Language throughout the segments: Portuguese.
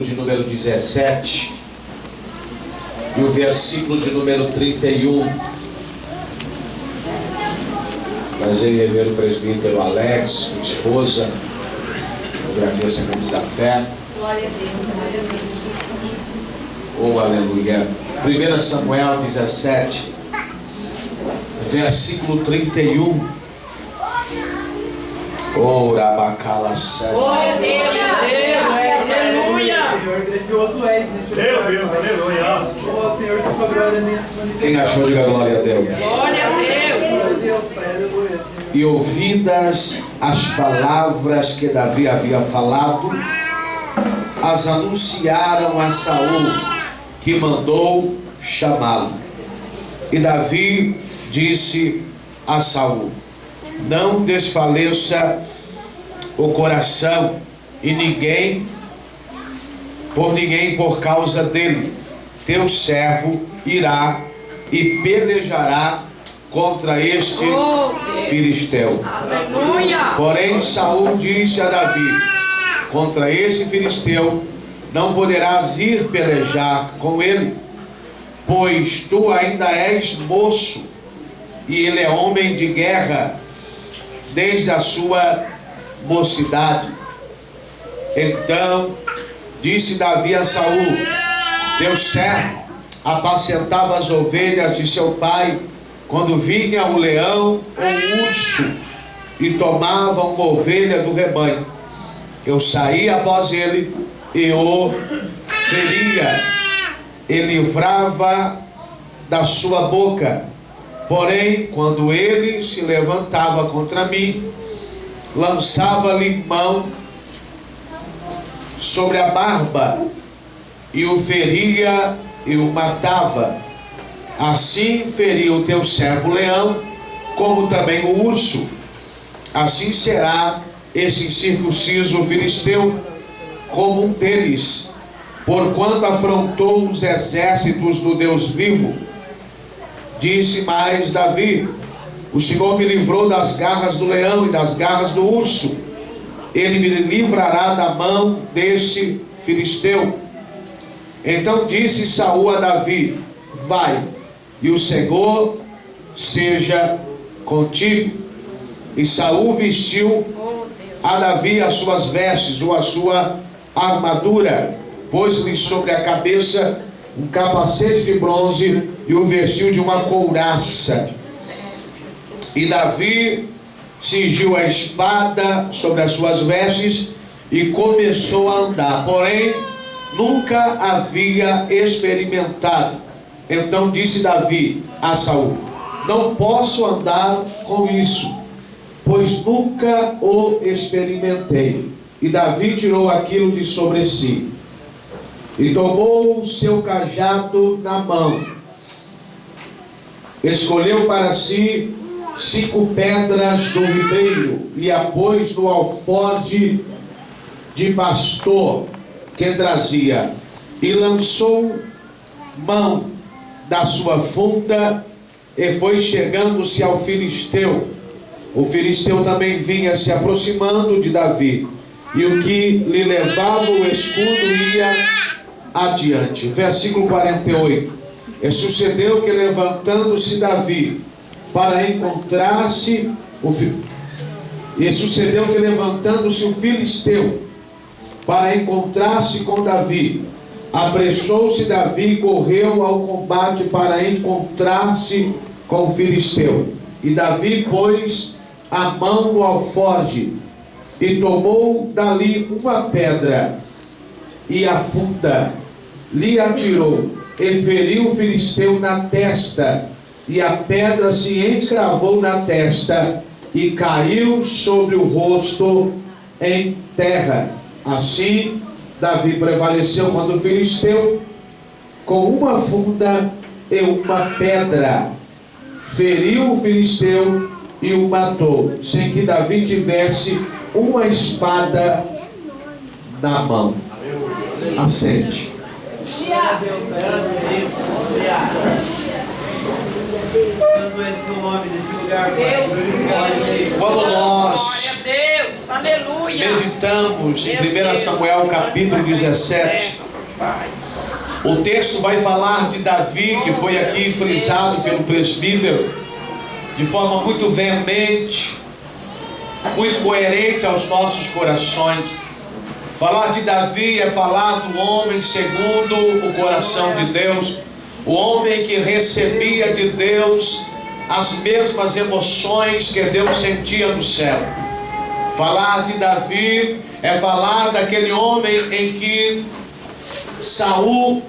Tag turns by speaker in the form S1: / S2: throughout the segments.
S1: de número 17 e o versículo de número 31. Prazer em rever o presbítero Alex, sua esposa, Fotografia Sementes da Fé.
S2: Glória a Deus, glória a Deus.
S1: Oh, aleluia. 1 Samuel 17, versículo 31. Oh, Rabacala Sete.
S2: Glória a Deus, aleluia.
S3: Deus, aleluia.
S1: Quem achou, diga glória a Deus.
S2: Glória a Deus.
S1: E ouvidas as palavras que Davi havia falado, as anunciaram a Saul, que mandou chamá-lo. E Davi disse a Saul: não desfaleça o coração e ninguém por causa dele. Teu servo irá e pelejará contra este filisteu.
S2: Aleluia.
S1: Porém Saul disse a Davi: contra esse filisteu não poderás ir pelejar com ele, pois tu ainda és moço e ele é homem de guerra desde a sua mocidade. Então disse Davi a Saul: teu servo apacentava as ovelhas de seu pai quando vinha o leão ou o urso e tomava uma ovelha do rebanho. Eu saía após ele e o feria e livrava da sua boca. Porém, quando ele se levantava contra mim, lançava-lhe mão sobre a barba e o feria e o matava. Assim feriu o teu servo leão, como também o urso. Assim será esse incircunciso filisteu como um deles, porquanto afrontou os exércitos do Deus vivo. Disse mais Davi: o Senhor me livrou das garras do leão e das garras do urso. Ele me livrará da mão deste filisteu. Então disse Saul a Davi: vai, e o Senhor seja contigo. E Saul vestiu a Davi as suas vestes ou a sua armadura, pôs-lhe sobre a cabeça um capacete de bronze e o vestiu de uma couraça. E Davi cingiu a espada sobre as suas vestes e começou a andar, porém nunca havia experimentado. Então disse Davi a Saul: não posso andar com isso, pois nunca o experimentei. E Davi tirou aquilo de sobre si e tomou o seu cajado na mão, escolheu para si 5 pedras do ribeiro e a pôs no alforje de pastor que trazia, e lançou mão da sua funda e foi chegando-se ao filisteu. O filisteu também vinha se aproximando de Davi, e o que lhe levava o escudo ia adiante. Versículo 48. E sucedeu que, levantando-se Davi para encontrar-se o filisteu para encontrar-se com Davi, apressou-se Davi e correu ao combate para encontrar-se com o filisteu. E Davi pôs a mão no alforje e tomou dali uma pedra e a funda lhe atirou e feriu o filisteu na testa, e a pedra se encravou na testa e caiu sobre o rosto em terra. Assim Davi prevaleceu contra o filisteu com uma funda e uma pedra, feriu o filisteu e o matou, sem que Davi tivesse uma espada na mão. Assente.
S2: Vamos
S1: nós
S2: glória a Deus. Aleluia.
S1: Meditamos em 1 Samuel capítulo 17. O texto vai falar de Davi, que foi aqui frisado pelo presbítero, de forma muito veemente, muito coerente aos nossos corações. Falar de Davi é falar do homem segundo o coração de Deus, o homem que recebia de Deus as mesmas emoções que Deus sentia no céu. Falar de Davi é falar daquele homem em que Saul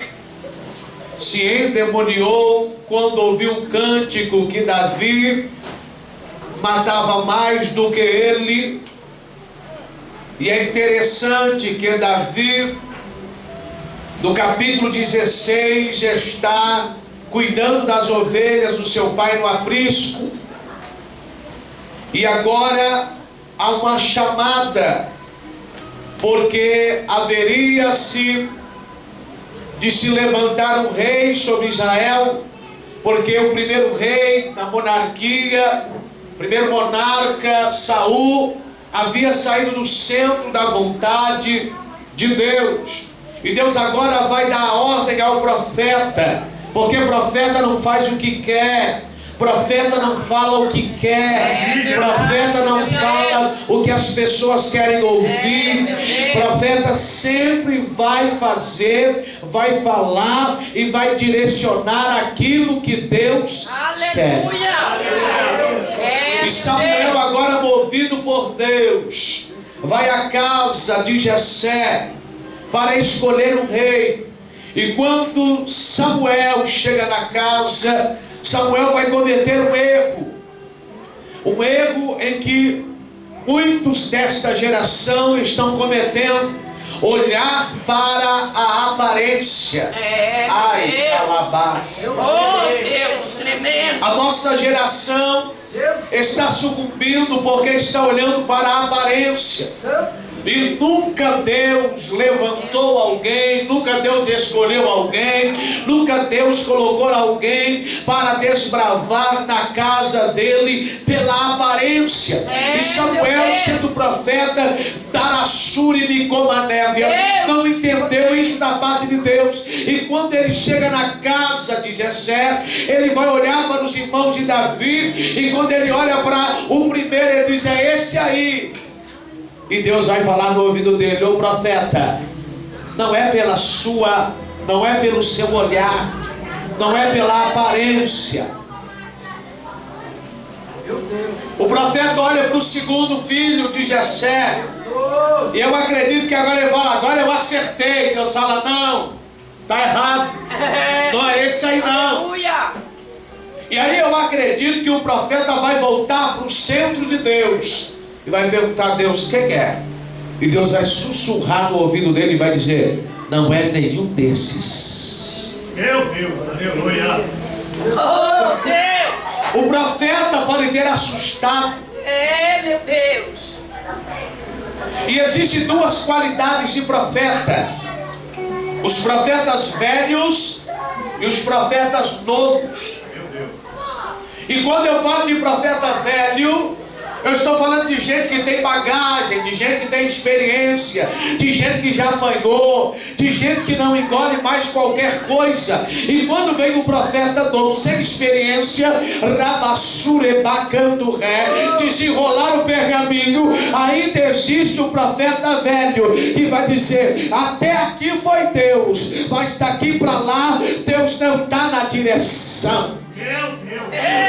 S1: se endemoniou quando ouviu um cântico que Davi matava mais do que ele. E é interessante que Davi, no capítulo 16, está cuidando das ovelhas do seu pai no aprisco, e agora há uma chamada, porque haveria-se de se levantar um rei sobre Israel, porque o primeiro rei da monarquia, o primeiro monarca, Saul, havia saído do centro da vontade de Deus. E Deus agora vai dar ordem ao profeta, porque o profeta não faz o que quer, profeta não fala o que quer, profeta não fala o que as pessoas querem ouvir, profeta sempre vai fazer, vai falar e vai direcionar aquilo que Deus quer. E Samuel, agora movido por Deus, vai à casa de Jessé para escolher um rei. E quando Samuel chega na casa, Samuel vai cometer um erro em que muitos desta geração estão cometendo, olhar para a aparência. Ai, alabás.
S2: Oh, Deus, tremendo.
S1: A nossa geração está sucumbindo porque está olhando para a aparência. E nunca Deus levantou alguém, nunca Deus escolheu alguém, nunca Deus colocou alguém para desbravar na casa dele pela aparência. E Samuel, sendo profeta, Darassuri como a névia, não entendeu isso da parte de Deus. E quando ele chega na casa de Jessé, ele vai olhar para os irmãos de Davi, e quando ele olha para o primeiro, ele diz: é esse aí. E Deus vai falar no ouvido dele: ô profeta, não é pela sua, não é pelo seu olhar, não é pela aparência. O profeta olha para o segundo filho de Jessé, e eu acredito que agora ele fala: agora eu acertei. Deus fala: não, está errado, não é esse aí não. E aí eu acredito que o profeta vai voltar para o centro de Deus e vai perguntar a Deus: quem é? E Deus vai sussurrar no ouvido dele e vai dizer: não é nenhum desses.
S3: Meu Deus, aleluia.
S2: Oh, Deus.
S1: O profeta pode ter assustado.
S2: Meu Deus.
S1: E existem duas qualidades de profeta: os profetas velhos e os profetas novos.
S3: Meu Deus.
S1: E quando eu falo de profeta velho, eu estou falando de gente que tem bagagem, de gente que tem experiência, de gente que já apanhou, de gente que não engole mais qualquer coisa. E quando vem um profeta novo, sem experiência, rabassurebacando ré, desenrolar o pergaminho, ainda existe o profeta velho que vai dizer: até aqui foi Deus, mas daqui para lá Deus não está na direção.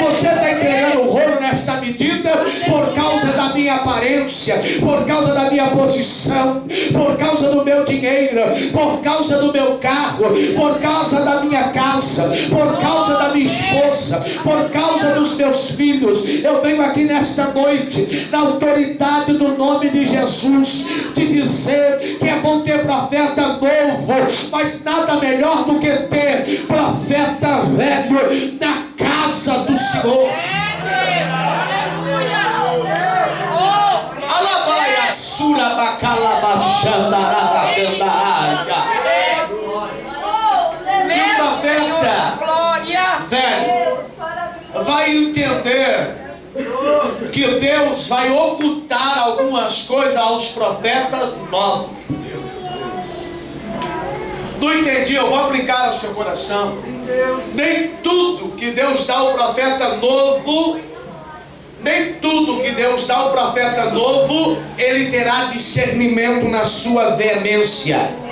S1: Você está entregando o rolo nesta medida por causa da minha aparência, por causa da minha posição, por causa do meu dinheiro, por causa do meu carro, por causa da minha casa, por causa da minha esposa, por causa dos meus filhos. Eu venho aqui nesta noite, na autoridade do nome de Jesus, te dizer que é bom ter profeta novo, mas nada melhor do que ter profeta velho na casa do Senhor. Alabaia surabacalabachandarabacandaraga. E o profeta velho vai entender que Deus vai ocultar algumas coisas aos profetas novos. Não entendi, eu vou aplicar ao seu coração. Nem tudo que Deus dá ao profeta novo, nem tudo que Deus dá ao profeta novo, ele terá discernimento na sua veemência.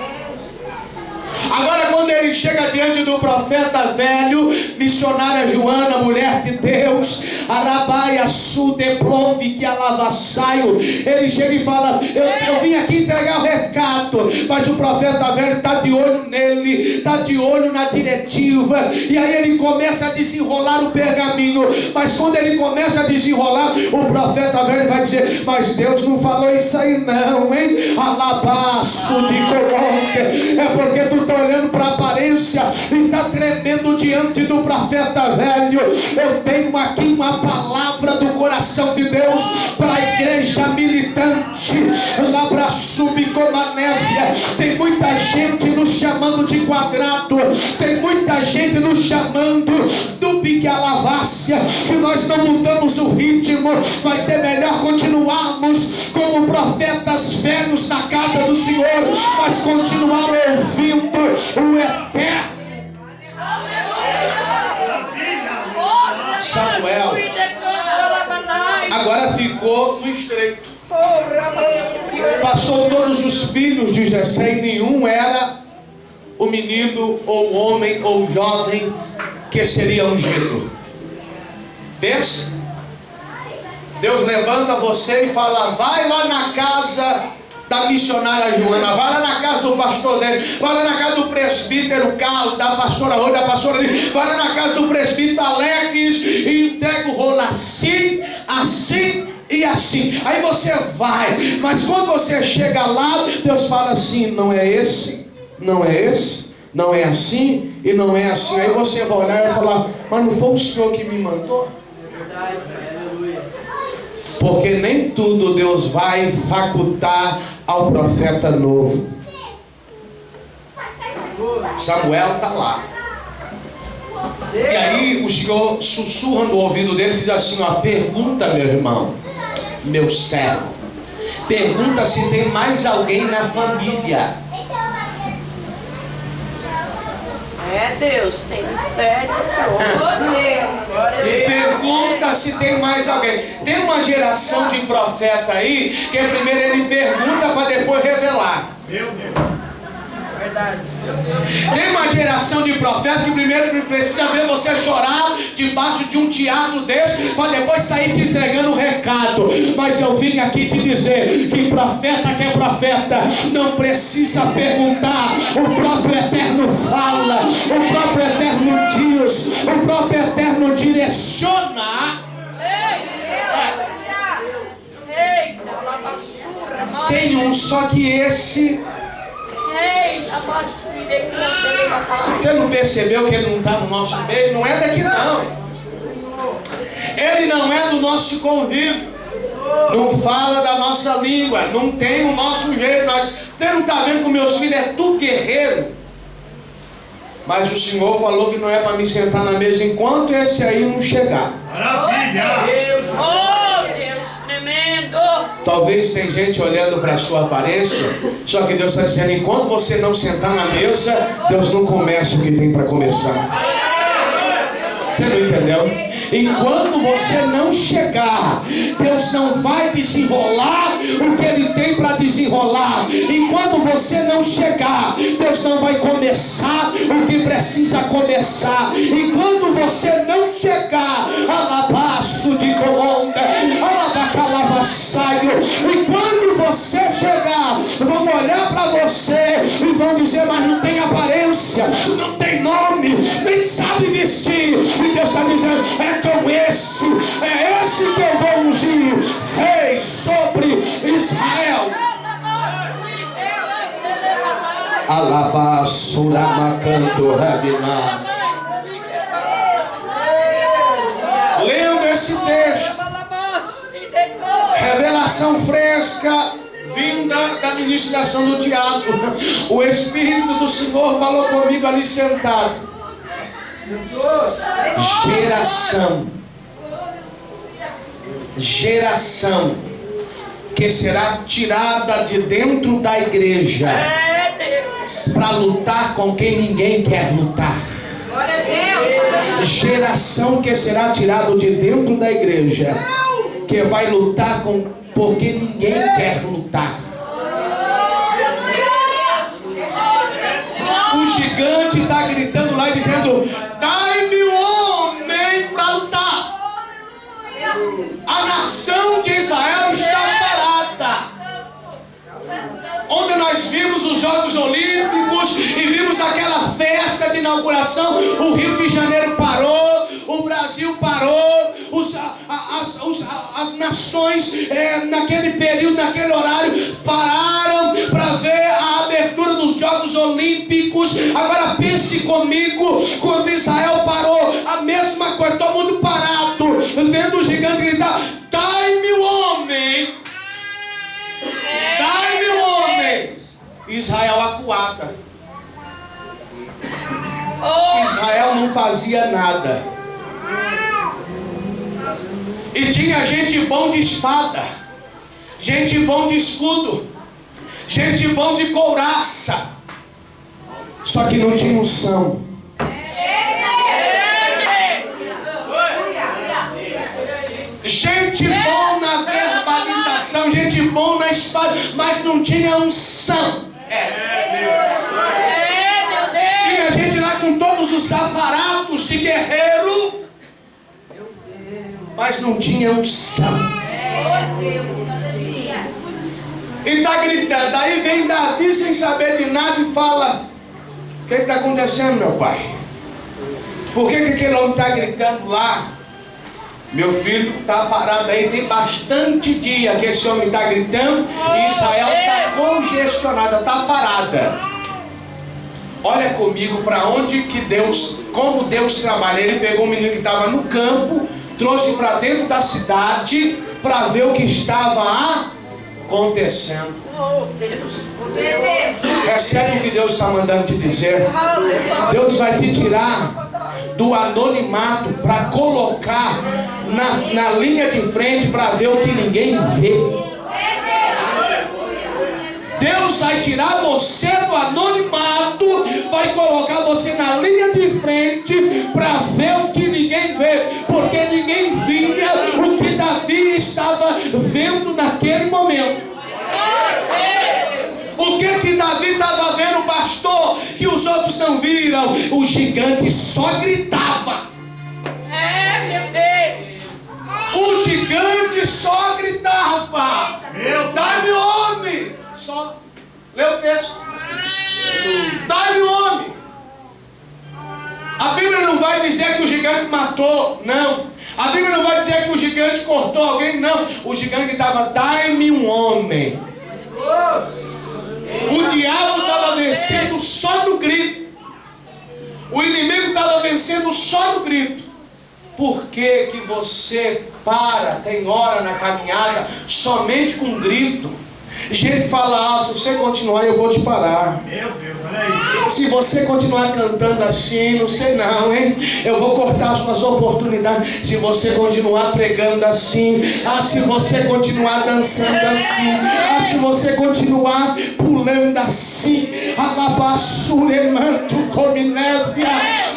S1: Agora, quando ele chega diante do profeta velho, missionária Joana, mulher de Deus, Arabaia Sudeplove, que alavassaio, ele chega e fala: eu vim aqui entregar o recado, mas o profeta velho está de olho nele, está de olho na diretiva, e aí ele começa a desenrolar o pergaminho. Mas quando ele começa a desenrolar, o profeta velho vai dizer: mas Deus não falou isso aí não, hein? Alabaço de Coronte, é porque tu está olhando para a aparência e está tremendo diante do profeta velho. Eu tenho aqui uma palavra do coração de Deus para a igreja militante lá para subir como a névia. Tem muita gente nos chamando de quadrado, tem muita gente nos chamando do pique a lavácia, que nós não mudamos o ritmo, mas é melhor continuarmos como profetas velhos na casa do Senhor, mas continuar ouvindo o eterno. Samuel agora ficou no estreito. Passou todos os filhos de Jessé e nenhum era o menino ou o homem ou o jovem que seria ungido. Pensa, Deus levanta você e fala: vai lá na casa da missionária Joana, vai lá na casa do pastor Lélio, vai lá na casa do presbítero Carlos, da pastora Rô, da pastora Lili, vai lá na casa do presbítero Alex e entrega o rolo assim, assim e assim. Aí você vai, mas quando você chega lá, Deus fala assim: não é esse, não é esse, não é assim e não é assim. Aí você vai olhar e falar: mas não foi o Senhor que me mandou? Porque nem tudo Deus vai facultar ao profeta novo. Samuel está lá. E aí o Senhor sussurra no ouvido dele e diz assim: ó, pergunta, meu irmão, meu servo, pergunta se tem mais alguém na família.
S2: É Deus, tem mistério.
S1: Pergunta se tem mais alguém. Tem uma geração de profeta aí que primeiro ele pergunta para depois revelar.
S3: Meu Deus.
S2: Verdade.
S1: Tem uma geração de profeta que primeiro precisa ver você chorar debaixo de um teatro desse para depois sair te entregando o recado. Mas eu vim aqui te dizer que profeta que é profeta não precisa perguntar. O próprio Eterno fala, o próprio Eterno diz, o próprio Eterno direciona. Tem um, só que esse... Você não percebeu que ele não está no nosso meio? Não é daqui não. Ele não é do nosso convívio. Não fala da nossa língua. Não tem o nosso jeito. Você não está vendo que meus filhos é tudo guerreiro? Mas o Senhor falou que não é para me sentar na mesa enquanto esse aí não chegar.
S3: Maravilha!
S1: Talvez tem gente olhando para a sua aparência, só que Deus está dizendo: enquanto você não sentar na mesa, Deus não começa o que tem para começar. Você não entendeu? Enquanto você não chegar, Deus não vai desenrolar o que Ele tem para desenrolar. Enquanto você não chegar, Deus não vai começar o que precisa começar. Enquanto você não chegar, alabaço de comanda, alabacalavaçaio. Enquanto você chegar, vão olhar para você e vão dizer: mas não tem aparência, não tem nome, nem sabe vestir. E Deus está dizendo: é com esse, é esse que eu vou ungir rei sobre Israel. Alabaçuramacanto Rabiná. Lendo esse texto, revelação fresca vinda da ministração do teatro. O Espírito do Senhor falou comigo ali sentado. geração que será tirada de dentro da igreja para lutar com quem ninguém quer lutar.
S2: Glória a Deus.
S1: Geração que será tirada de dentro da igreja, que vai lutar por quem ninguém quer lutar. O gigante está gritando lá e dizendo: dai-me um homem para lutar. A nação de Israel está parada. Ontem nós vimos os Jogos Olímpicos e vimos aquela festa de inauguração. O Rio de Janeiro parou, o Brasil parou, as nações naquele período, naquele horário, pararam para ver a abertura dos Jogos Olímpicos. Agora pense comigo, quando Israel parou, a mesma coisa, todo mundo parado, vendo o gigante gritar: dai-me um homem, dai-me um homem. Israel acuada. Israel não fazia nada. E tinha gente bom de espada, gente bom de escudo, gente bom de couraça, só que não tinha unção. Gente bom na verbalização, gente bom na espada, mas não tinha unção. Tinha gente lá com todos os aparatos de guerreiro, mas não tinha unção. E está gritando. Aí vem Davi sem saber de nada e fala: o que está acontecendo, meu pai? Por que aquele homem está gritando lá? Meu filho, está parado aí, tem bastante dia que esse homem está gritando e Israel está congestionada, está parada. Olha comigo para onde que Deus, como Deus trabalha. Ele pegou um menino que estava no campo, trouxe para dentro da cidade para ver o que estava acontecendo. Recebe o que Deus está mandando te dizer. Deus vai te tirar do anonimato para colocar na linha de frente para ver o que ninguém vê. Deus vai tirar você do anonimato, vai colocar você na linha de frente para ver o que ninguém vê, porque ninguém via o que Davi estava vendo naquele momento. O que Davi estava vendo, pastor, que os outros não viram? O gigante só gritava.
S2: Meu Deus.
S1: O gigante só gritava: dai-me homem. Só lê o texto. Dai-me homem. A Bíblia não vai dizer que o gigante matou, não. A Bíblia não vai dizer que o gigante cortou alguém, não. O gigante estava: dai-me um homem. O diabo estava vencendo só no grito. O inimigo estava vencendo só no grito. Por que que você tem hora na caminhada somente com um grito? Gente fala: se você continuar eu vou te parar.
S3: Meu Deus, olha aí.
S1: Se você continuar cantando assim, não sei não, hein? Eu vou cortar as suas oportunidades. Se você continuar pregando assim, se você continuar dançando assim, se você continuar pulando assim, alabaçulemanto come neve,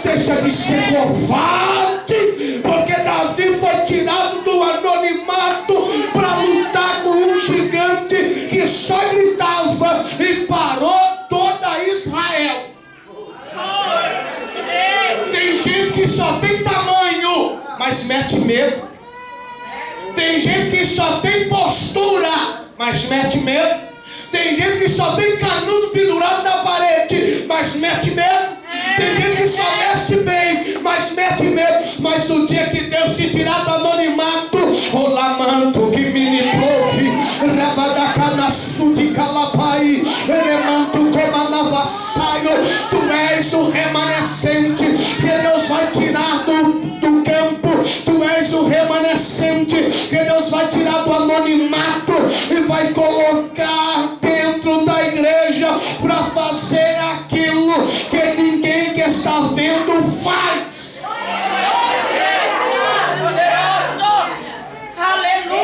S1: deixa de ser covarde, porque Davi foi tirado do anonimato para lutar com um gigante que só gritava e parou toda Israel. Tem gente que só tem tamanho, mas mete medo. Tem gente que só tem postura, mas mete medo. Tem gente que só tem canudo pendurado na parede, mas mete medo. Tem gente que só veste bem, mas mete medo. Mas no dia que Deus te tirar do anonimato, o lamanto que me prove, rabadacanaçu de calapai, elemanto como navassaio, tu és o remanescente que Deus vai tirar do campo. Tu és o remanescente que Deus vai tirar do anonimato e vai colocar dentro da igreja para fazer aquilo que ninguém que está vendo faz.
S2: Aleluia.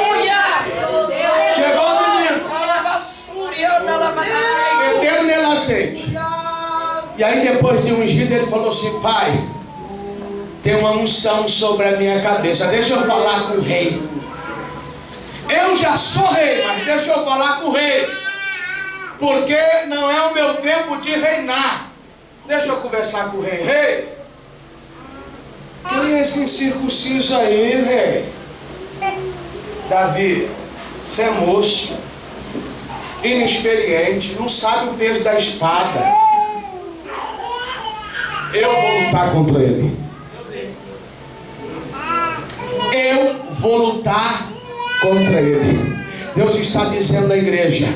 S1: E aí depois de ungido ele falou assim: pai, tem uma unção sobre a minha cabeça, deixa eu falar com o rei. Eu já sou rei, mas deixa eu falar com o rei, porque não é o meu tempo de reinar. Deixa eu conversar com o rei. Rei, quem é esse incircunciso aí, rei? Davi, você é moço, inexperiente, não sabe o peso da espada. Eu vou lutar contra ele. Eu vou lutar contra ele. Deus está dizendo na igreja: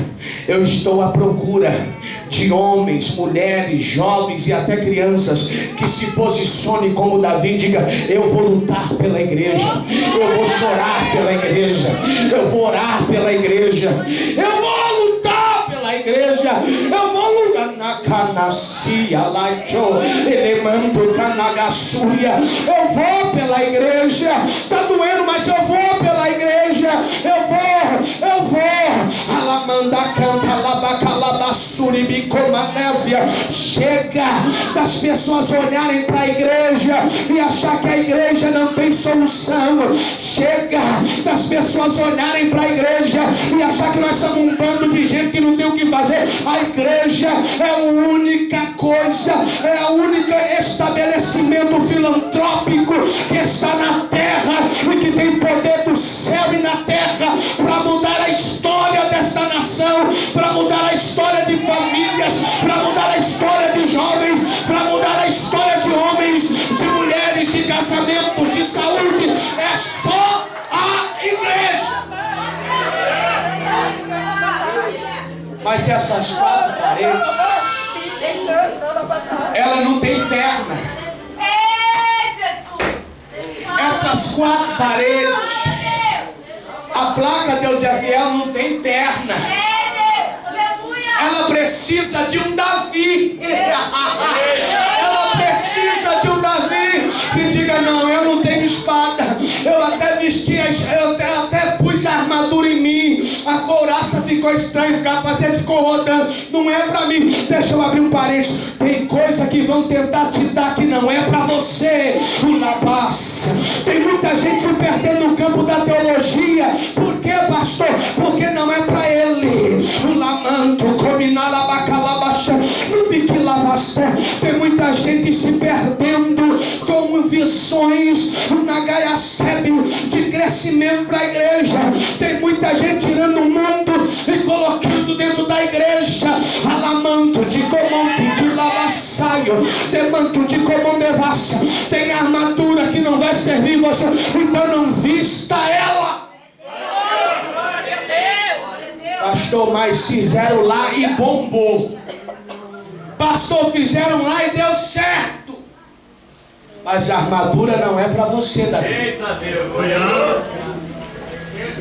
S1: eu estou à procura de homens, mulheres, jovens e até crianças que se posicionem como Davi. Diga: eu vou lutar pela igreja, eu vou chorar pela igreja, eu vou orar pela igreja, eu vou lutar pela igreja, eu vou lutar na canacia, lacho, elemento canagassúria. Eu vou pela igreja. Está doendo, mas eu vou pela igreja. Eu vou. Alamanda canta, labacalabassuri, bicomanévia. Chega das pessoas olharem para a igreja e achar que a igreja não tem solução. Chega das pessoas olharem para a igreja e achar que nós somos um bando de gente que não tem o que fazer. A igreja é a única coisa, é o único estabelecimento filantrópico que está na terra e que tem poder do céu e na terra para mudar a história desta nação, para mudar a história de famílias, para mudar a história de jovens, para mudar a história de homens, de mulheres, de casamentos, de saúde. É só a igreja. Mas essas quatro paredes, ela não tem perna. Essas quatro paredes, a placa Deus é fiel não tem perna. Ela precisa de um Davi. Ela precisa de um Davi que diga: não, eu não tenho espada. Eu até vesti, eu até pus a armadura em mim. A couraça ficou estranha, o capacete ficou rodando. Não é pra mim. Deixa eu abrir um parênteses. Tem coisa que vão tentar te dar que não é pra você. Uma paz. Tem muita gente se perdendo no campo da teologia. Por quê, pastor? Porque não é pra ele. O lamanto, cominala bacalabaxa, no biquilavaste. Tem muita gente se perdendo com visões na Gaia Sebe de crescimento para a igreja. Tem muita gente tirando o mundo e colocando dentro da igreja. Alamanto de comando de lavassaio, demanto de comando devassa. Tem armadura que não vai servir você, então não vista ela. Pastor, mas fizeram lá e bombou. Pastor, fizeram lá e deu certo. Mas a armadura não é para você, Davi.
S3: Eita Deus.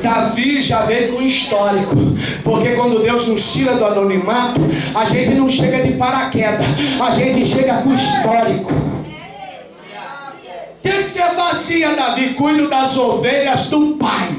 S1: Davi já veio com histórico. Porque quando Deus nos tira do anonimato, a gente não chega de paraquedas, a gente chega com histórico. O que você fazia, Davi? Cuido das ovelhas do pai.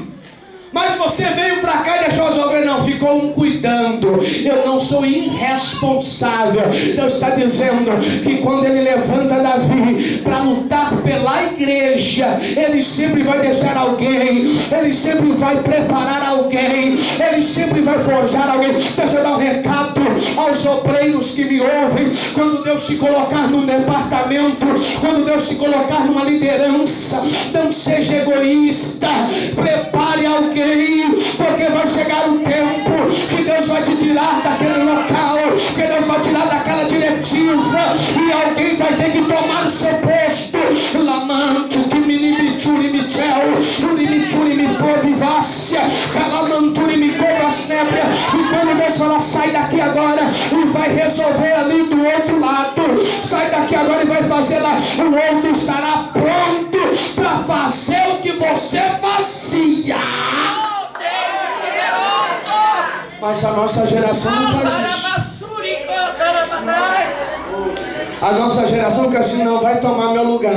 S1: Mas você veio para cá e deixou as ovelhas. Não, ficou um cuidando. Eu não sou irresponsável. Deus está dizendo que quando ele levanta Davi para lutar pela igreja, ele sempre vai deixar alguém, ele sempre vai preparar alguém, ele sempre vai forjar alguém. Deixa eu dar um recado aos obreiros que me ouvem. Quando Deus se colocar num departamento, quando Deus se colocar numa liderança, não seja egoísta. Prepare alguém, porque vai chegar o tempo que Deus vai te tirar daquele local, que Deus vai tirar daquela diretiva, e alguém vai ter que tomar o seu posto. Lamanto que minimichuri michel, urimichuri mi povivácia, calamanturi mi povasnébria. E quando Deus falar: sai daqui agora, e vai resolver ali do outro lado, sai daqui agora e vai fazer lá, o outro estará pronto para fazer o que você fazia. Mas a nossa geração não faz isso. A nossa geração fica assim: não vai tomar meu lugar.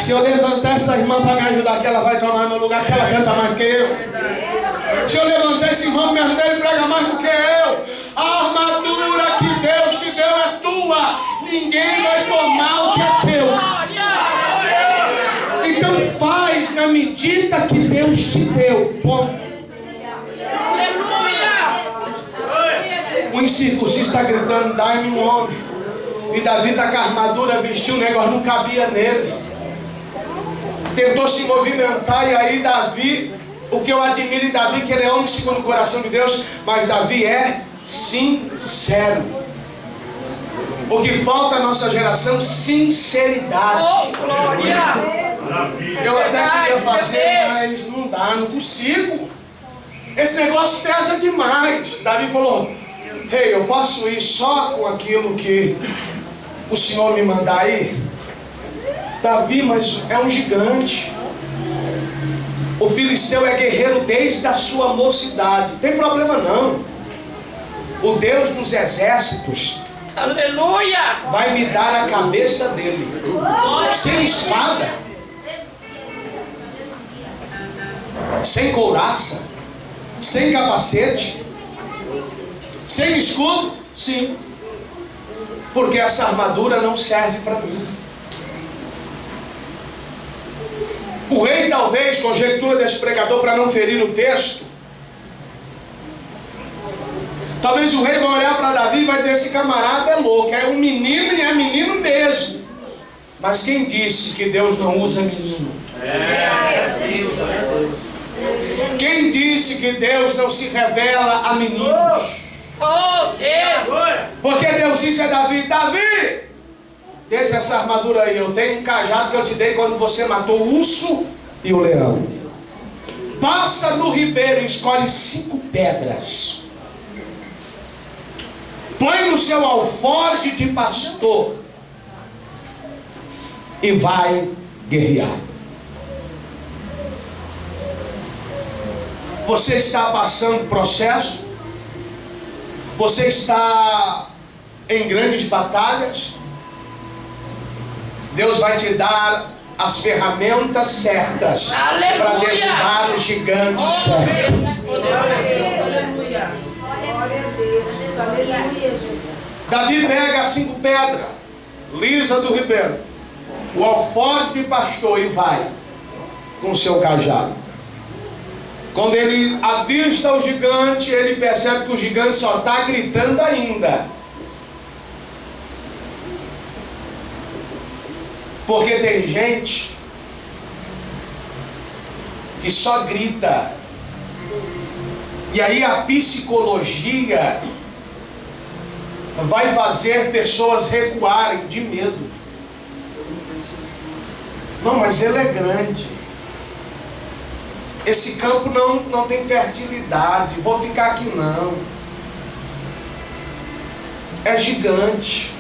S1: Se eu levantar essa irmã para me ajudar, que ela vai tomar meu lugar, que ela canta mais do que eu. Se eu levantar esse irmão para me ajudar, ele prega mais do que eu. A armadura que Deus te deu é tua. sua. Ninguém vai tomar o que é teu. Então faz na medida que Deus te deu. Ponto. O incircunciso está gritando, dai-me um homem. E Davi está com a armadura, vestiu, o negócio não cabia nele. Tentou se movimentar, e aí Davi, o que eu admiro em Davi, que ele é homem segundo o coração de Deus, mas Davi é sincero. O que falta à nossa geração, sinceridade. Eu até queria fazer, mas não dá, não consigo. Esse negócio pesa demais. Davi falou, rei, eu posso ir só com aquilo que o Senhor me mandar ir? Davi, mas é um gigante. O filisteu é guerreiro desde a sua mocidade. Não tem problema não. O Deus dos exércitos, aleluia, vai me dar a cabeça dele. Sem espada, sem couraça, sem capacete, sem escudo, sim. Porque essa armadura não serve para mim. O rei, talvez, conjectura desse pregador para não ferir o texto, talvez o rei vai olhar para Davi e vai dizer, esse camarada é louco, é um menino e é menino mesmo. Mas quem disse que Deus não usa menino? Quem disse que Deus não se revela a meninos? Porque Deus disse a Davi, Davi, deixa essa armadura aí, eu tenho um cajado que eu te dei quando você matou o urso e o leão. Passa no ribeiro e escolhe 5 pedras. Põe no seu alforje de pastor e vai guerrear. Você está passando processo? Você está em grandes batalhas? Deus vai te dar as ferramentas certas para derrubar os gigantes certos. Davi pega as 5 pedras, lisa do ribeiro, o alforje de pastor e vai com seu cajado. Quando ele avista o gigante, ele percebe que o gigante só está gritando ainda. Porque tem gente que só grita. E aí a psicologia vai fazer pessoas recuarem de medo. Não, mas ele é grande. Esse campo não tem fertilidade. Vou ficar aqui não. É gigante.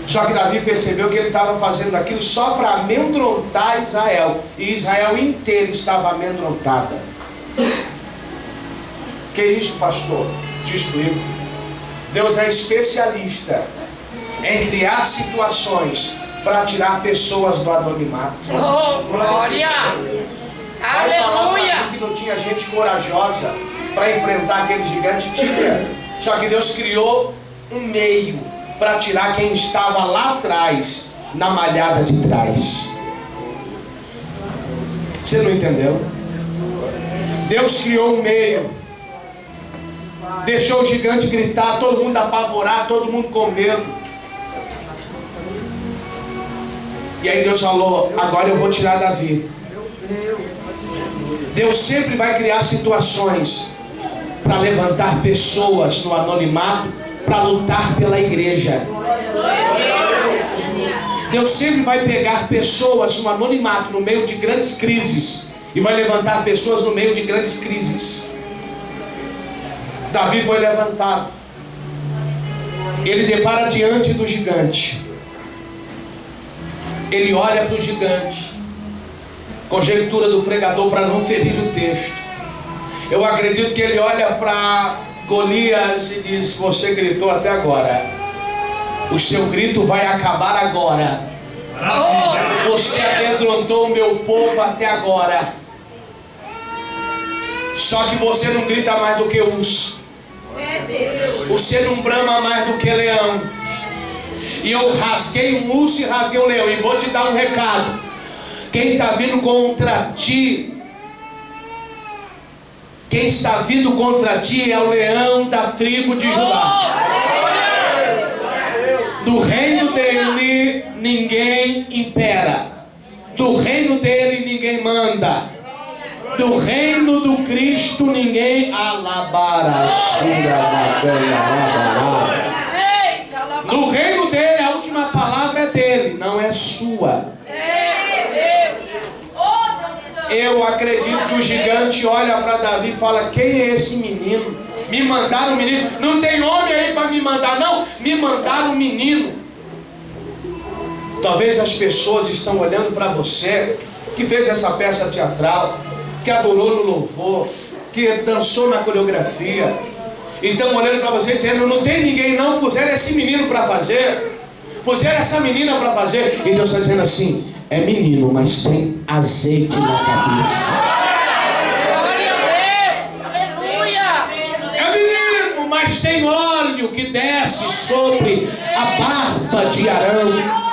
S1: Só que Davi percebeu que ele estava fazendo aquilo só para amedrontar Israel. E Israel inteiro estava amedrontada. Que isso, pastor? Te explico. Deus é especialista em criar situações para tirar pessoas do anonimato.
S2: Oh, glória!
S1: Vai falar para mim que não tinha gente corajosa para enfrentar aquele gigante? Tinha. Só que Deus criou um meio para tirar quem estava lá atrás, na malhada de trás. Você não entendeu? Deus criou um meio, deixou o gigante gritar, todo mundo apavorar, todo mundo com medo. E aí Deus falou, agora eu vou tirar Davi. Deus sempre vai criar situações para levantar pessoas no anonimato, para lutar pela igreja. Deus sempre vai pegar pessoas no anonimato, no meio de grandes crises, e vai levantar pessoas no meio de grandes crises. Davi foi levantado. Ele depara diante do gigante. Ele olha para o gigante. Conjectura do pregador para não ferir o texto. Eu acredito que ele olha para Golias e diz, você gritou até agora. O seu grito vai acabar agora. Você amedrontou o meu povo até agora. Só que você não grita mais do que urso. Você não brama mais do que leão. E eu rasguei o urso e rasguei o leão. E vou te dar um recado. Quem está vindo contra ti, quem está vindo contra ti é o leão da tribo de Judá. Do reino dele ninguém impera. Do reino dele ninguém manda. Do reino do Cristo ninguém alabara. No reino dele a última palavra é dele, não é sua. Eu acredito que o gigante olha para Davi e fala: quem é esse menino? Me mandaram um menino. Não tem homem aí para me mandar, não. Me mandaram um menino. Talvez as pessoas estão olhando para você, que fez essa peça teatral, que adorou no louvor, que dançou na coreografia. Então olhando para você dizendo: não tem ninguém não, puseram esse menino para fazer, puseram essa menina para fazer. E Deus está dizendo assim: é menino, mas tem azeite na cabeça. É menino, mas tem óleo que desce sobre a barba de Arão.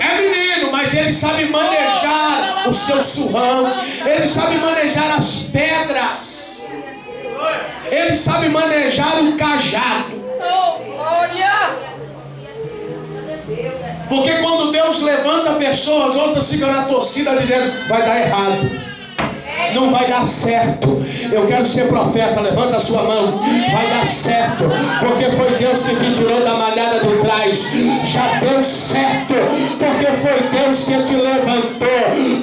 S1: É menino, mas ele sabe manejar o seu surrão. Ele sabe manejar as pedras. Ele sabe manejar o cajado. Porque quando Deus levanta pessoas, outras ficam na torcida dizendo: vai dar errado, não vai dar certo. Eu quero ser profeta, levanta a sua mão. Vai dar certo, porque foi Deus que te tirou da malhada de trás. Já deu certo, porque foi Deus que te levantou.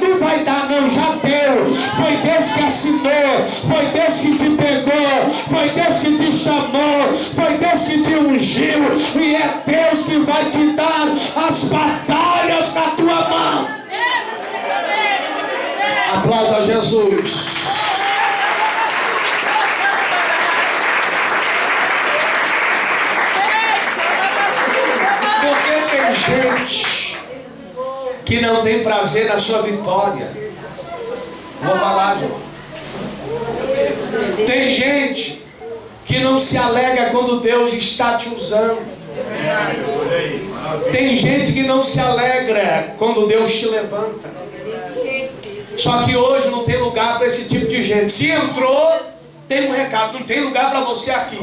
S1: Não vai dar não, já deu. Foi Deus que assinou, foi Deus que te pegou, foi Deus que te chamou, foi Deus que te ungiu. E é Deus que vai te dar as batalhas na tua mão. Aplauda Jesus. Porque tem gente que não tem prazer na sua vitória. Vou falar, gente. Tem gente que não se alegra quando Deus está te usando. Tem gente que não se alegra quando Deus te levanta. Só que hoje não tem lugar para esse tipo de gente. Se entrou, tem um recado: não tem lugar para você aqui.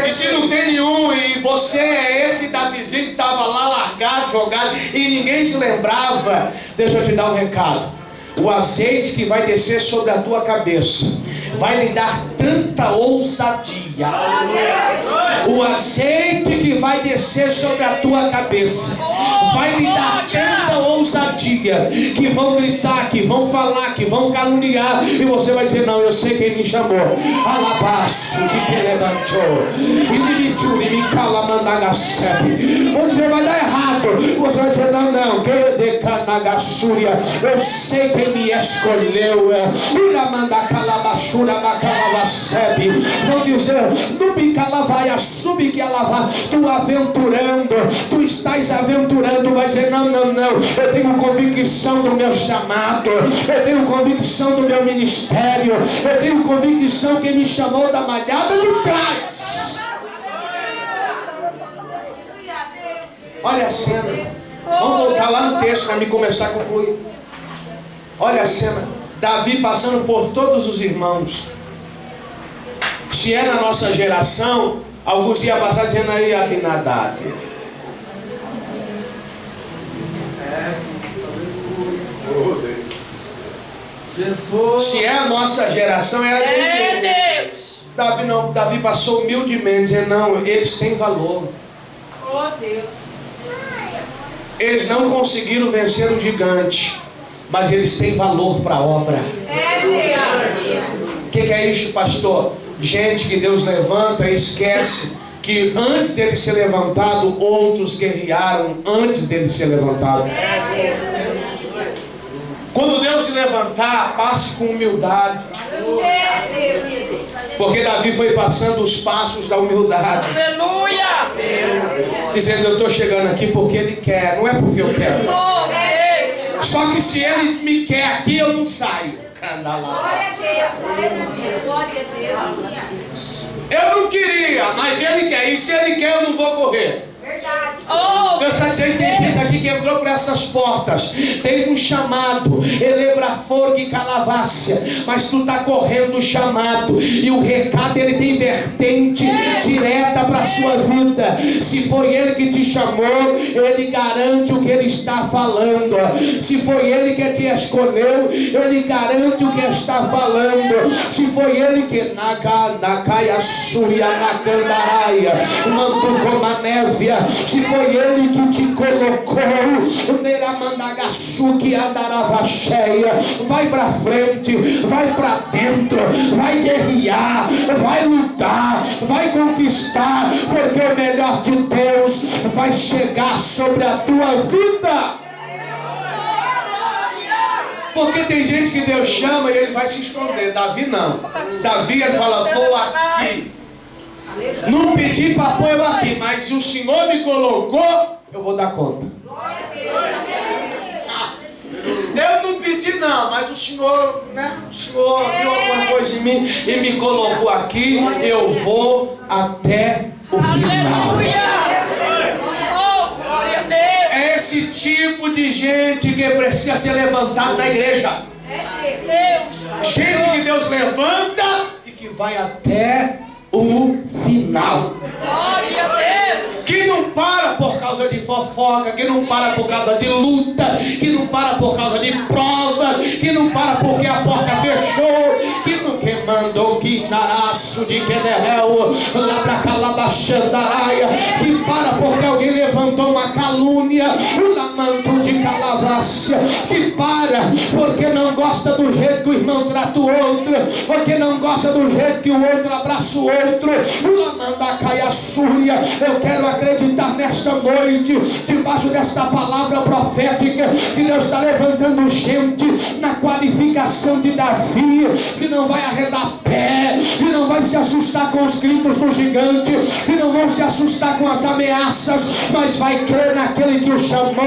S1: E se não tem nenhum, e você é esse Davizinho que estava lá largado, jogado, e ninguém se lembrava, deixa eu te dar um recado: o azeite que vai descer sobre a tua cabeça vai lhe dar tanta ousadia. O azeite que vai descer sobre a tua cabeça vai lhe dar tanta ousadia que vão gritar, que vão falar, que vão caluniar, e você vai dizer: não, eu sei quem me chamou. Alabaço de que levantou e me calamandagasebe. Onde você vai dar errado, você vai dizer: não, não, que decanagasúria, eu sei quem me escolheu. Iramandacalabachura macalavasebe. Vão dizer: no bicalavaia, subiquialava, tu aventurando, tu estás aventurando. Vai dizer: não, não, não, eu tenho convicção do meu chamado, eu tenho convicção do meu ministério, eu tenho convicção que me chamou da malhada de trás. Olha a cena. Vamos voltar lá no texto para me começar a concluir. Olha a cena. Davi passando por todos os irmãos. Se é na nossa geração, alguns iam passar dizendo: aí Abinadab. Jesus. Se é a nossa geração, é Deus. Davi não, Davi passou humildemente, dizendo: não, eles têm valor.
S2: Oh Deus.
S1: Eles não conseguiram vencer o gigante, mas eles têm valor para a obra. O que é isso, pastor? Gente que Deus levanta e esquece que antes dele ser levantado, outros guerrearam antes dele ser levantado. Quando Deus se levantar, passe com humildade. Porque Davi foi passando os passos da humildade.
S3: Aleluia!
S1: Dizendo: eu estou chegando aqui porque Ele quer, não é porque eu quero. Só que se Ele me quer aqui, eu não saio.
S2: Glória a Deus.
S1: Eu não Mas ele quer, e se ele quer, eu não vou correr.
S2: Verdade.
S1: Deus está dizendo que tem gente aqui que entrou por essas portas, tem um chamado, elebra fogo e calavácia, mas tu está correndo o chamado, e o recado ele tem vertente direta para a sua vida. Se foi ele que te chamou, ele garante o que ele está falando. Se foi ele que te escolheu, ele garante o que está falando. Se foi ele que Nakaia Suya Nakandaraia mandou como a neve, se foi ele que te colocou, Neramandagaçuki andarava cheia, vai para frente, vai para dentro, vai guerrear, vai lutar, vai conquistar, porque o melhor de Deus vai chegar sobre a tua vida. Porque tem gente que Deus chama e ele vai se esconder. Davi não. Davi ele fala, estou aqui. Não pedi para pôr eu aqui, mas se o Senhor me colocou, eu vou dar conta. Eu não pedi não, mas o Senhor, o Senhor viu alguma coisa em mim e me colocou aqui, eu vou até o final. É esse tipo de gente que precisa ser levantado na igreja. Gente que Deus levanta e que vai até o final.
S4: Glória a Deus.
S1: Que não para por causa de fofoca, que não para por causa de luta, que não para por causa de prova, que não para porque a porta fechou, que não mandou que naraço de Quenerel, Labracalabaxandaraia, que para porque alguém levantou uma calúnia, o lamanto de Calavácia, que para porque não gosta do jeito que o irmão trata o outro, porque não gosta do jeito que o outro abraça o outro, o Lamandacaia Súria. Eu quero acreditar nesta noite, debaixo desta palavra profética, que Deus está levantando gente na qualificação de Davi, que não vai arredar pé, que não vai se assustar com os gritos do gigante, que não vão se assustar com as ameaças, mas vai crer naquele que o chamou.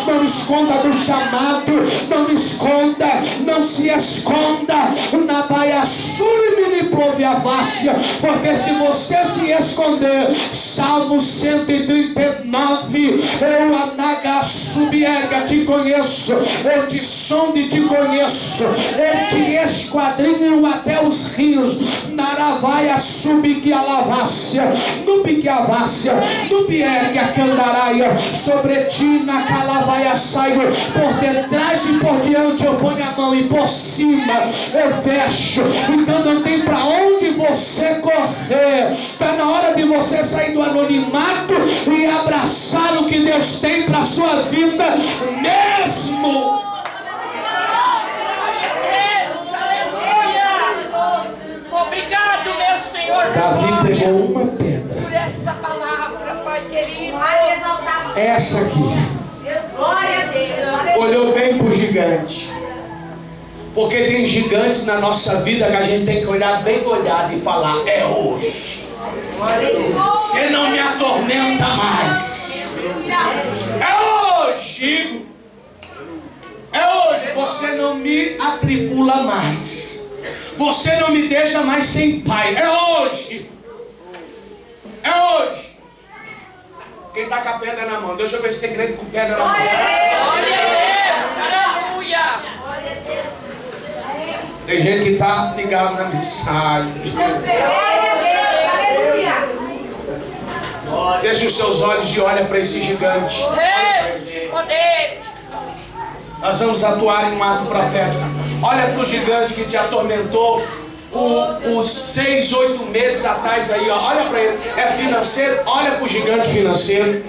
S1: Não esconda do chamado, não esconda, não se esconda na baia Sulimini Proviavácia, porque se você se esconder, Salmo 139, eu Anaga Subierga te conheço, eu te sondo e te conheço, eu te esquadrinho até os rios, Naravaia Subique Alavácia, Nubique Avácia, Nubierga Candaraia, sobre ti na Calavaia saio, por detrás e por diante eu ponho a mão e por cima eu fecho. Então não tem para onde você correr. Está na hora de você sair do anonimato e abraçar o que Deus tem para a sua vida mesmo.
S4: Obrigado, meu Senhor.
S1: Davi pegou uma pedra,
S4: por essa palavra, Pai querido.
S1: essa aqui,
S2: Glória a Deus.
S1: olhou bem para o gigante. Porque tem gigantes na nossa vida que a gente tem que olhar bem olhado e falar, é hoje. Você não me atormenta mais. É hoje. É hoje. Você não me atribula mais. Você não me deixa mais sem pai. É hoje. É hoje. Quem está com a pedra na mão? Deixa eu ver se tem crente com pedra na mão.
S4: Glória a Deus. Aleluia.
S1: Tem gente que está ligado na mensagem. Feche os seus olhos e olha para esse gigante.
S4: Deus, poder.
S1: Nós vamos atuar em um ato profético. Olha para o gigante que te atormentou os 6, 8 meses atrás aí, ó. Olha para ele. É financeiro? Olha para o gigante financeiro.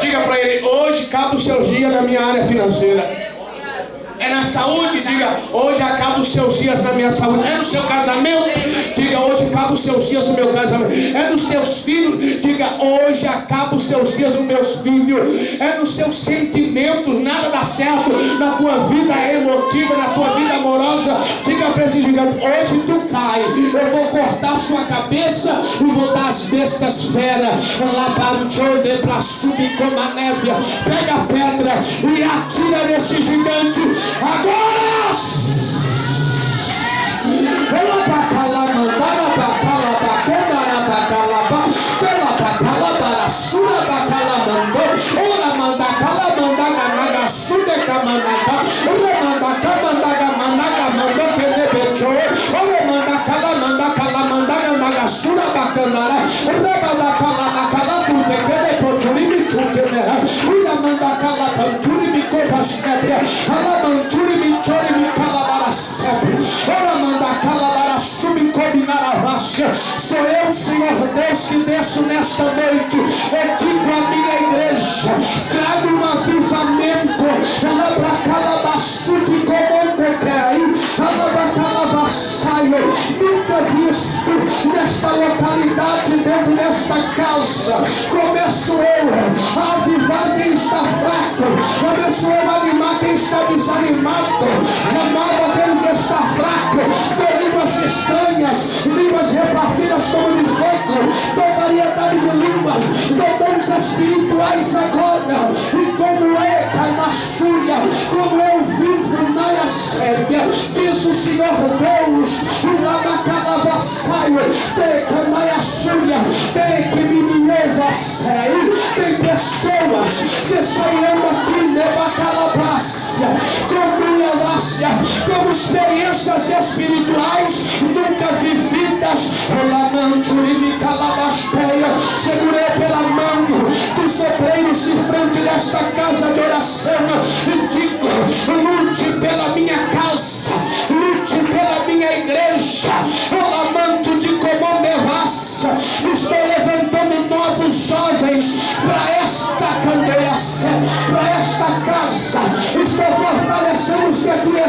S1: Diga para ele, hoje acaba os seus dias na minha área financeira. É na saúde, diga, hoje acaba os seus dias na minha saúde. É no seu casamento, diga, hoje acaba os seus dias no meu casamento. É nos teus filhos, diga, hoje acaba os seus dias nos meus filhos. É nos seus sentimentos, nada dá certo na tua vida emotiva, na tua vida amorosa. Diga para esse gigante, hoje tu cai, eu vou cortar sua cabeça e vou dar as bestas feras. Labanchode para subir como a neve. Pega a pedra e atira nesse gigante. Agora! Alabanturi Michori Micalabaracebe, Oramanda Calabarasumi Combinaravasha. Sou eu, Senhor Deus, que desço nesta noite e digo à minha igreja: traga um avivamento. Alabracalabassuti Comontequei, Alabacalabassaio, nunca visto nesta localidade, dentro desta casa. Começo eu a avivar quem está fraco, começo eu a animar quem está desanimado, amado aquele que está fraco, com línguas estranhas, línguas repartidas como de fogo, com variedade de línguas, com dons espirituais agora. E como é Canaçúria, como eu vivo na Sérvia, diz o Senhor Deus, o Labacalabassaio, tem Canaiaçúria, tem que me tem pessoas que estão olhando aqui, Nebacalabácia, como experiências espirituais nunca vividas. Segurei pela mão dos obreiros em frente desta casa de oração e digo: lute pela minha casa, lute pela minha igreja. O lamento de Comondevassa, estou levantando novos jovens para esta candeia, para esta casa. Estou fortalecendo os que aqui